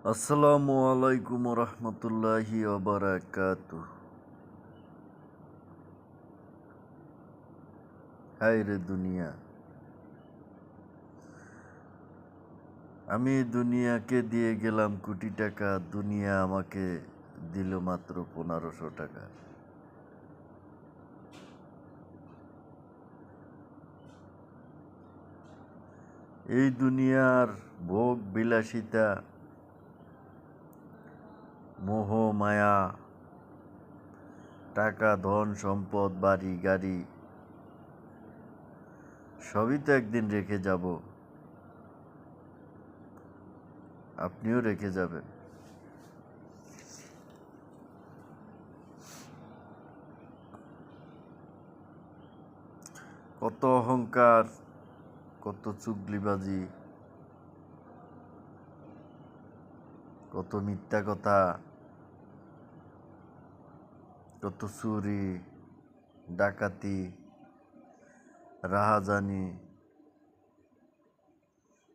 আসসালামু আলাইকুম রহমতুল্লাহি ওয়াবারাকাতুহ। হায় রে দুনিয়া, আমি দুনিয়াকে দিয়ে গেলাম কোটি টাকা, দুনিয়া আমাকে দিল মাত্র 1500 টাকা। এই দুনিয়ার ভোগ বিলাসিতা, মোহ মায়া, টাকা ধন সম্পদ বাড়ি গাড়ি সবই তো একদিন রেখে যাব, আপনিও রেখে যাবেন। কত অহংকার, কত চুগলিবাজি, কত মিথ্যা কথা, কত চুরি ডাকাতি রাহাজানি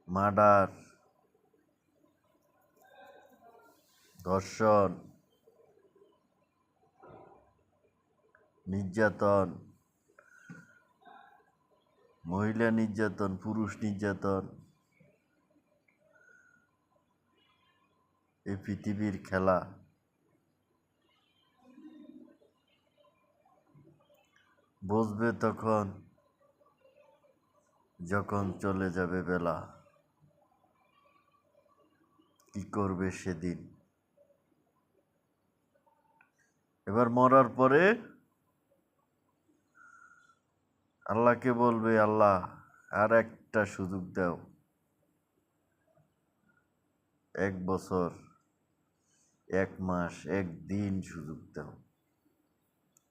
মার্ডার ধর্ষণ নির্যাতন, মহিলা নির্যাতন, পুরুষ নির্যাতন, এই পৃথিবীর খেলা। বুঝবে তখন যখন চলে যাবে বেলা, কি করবে সেদিন। এবার মরার পরে আল্লাহকে বলবে, আল্লাহ আর একটা সুযোগ দাও, 1 বছর 1 মাস 1 দিন সুযোগ দাও,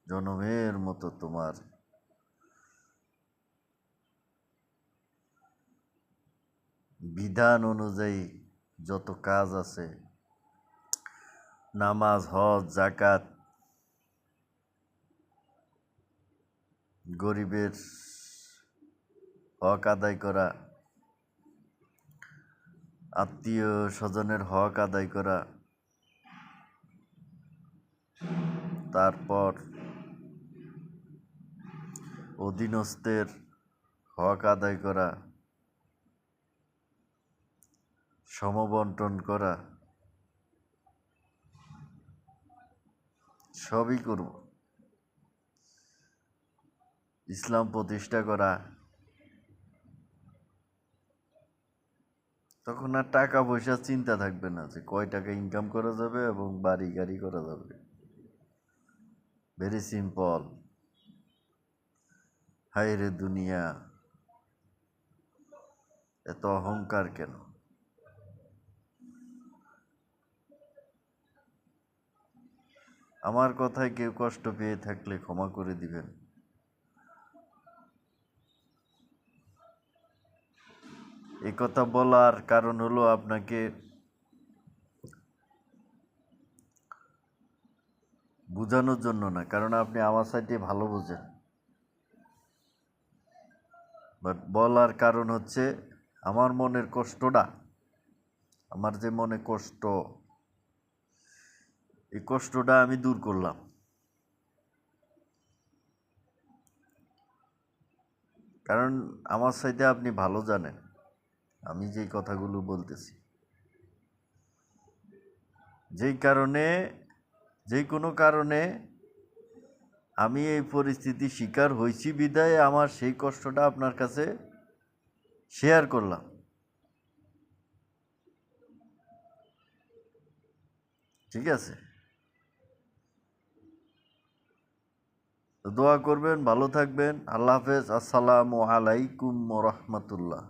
জনমের মতো তোমার বিধান অনুযায়ী যত কাজ আছে, নামাজ হজ যাকাত, গরিবের হক আদায় করা, আত্মীয় স্বজনের হক আদায় করা, তারপর অধীনস্থের হক আদায় করা, সমবন্টন করা, সবই করব। ইসলাম প্রতিষ্ঠা করা, তখন আর টাকা পয়সার চিন্তা থাকবে না যে কয় টাকা ইনকাম করা যাবে এবং বাড়ি গাড়ি করা যাবে। Very simple. হায় রে দুনিয়া, এত অহংকার কেন? আমার কথায় কেউ কষ্ট পেয়ে থাকলে ক্ষমা করে দিবেন। এই কথা বলার কারণ হলো আপনাকে বোঝানোর জন্য না, কারণ আপনি আমার সাইডে ভালো বোঝেন। বাট বলার কারণ হচ্ছে আমার মনের কষ্টটা, আমার যে মনে কষ্ট, এই কষ্টটা আমি দূর করলাম। কারণ আমার সাইডে আপনি ভালো জানেন আমি যেই কথাগুলো বলতেছি, যেই কোনো কারণে আমি এই পরিস্থিতি শিকার হয়েছি বিধায় আমার সেই কষ্টটা আপনার কাছে শেয়ার করলাম। ঠিক আছে, তো দোয়া করবেন, ভালো থাকবেন। আল্লাহ হাফেজ। আসসালামু আলাইকুম রহমতুল্লাহ।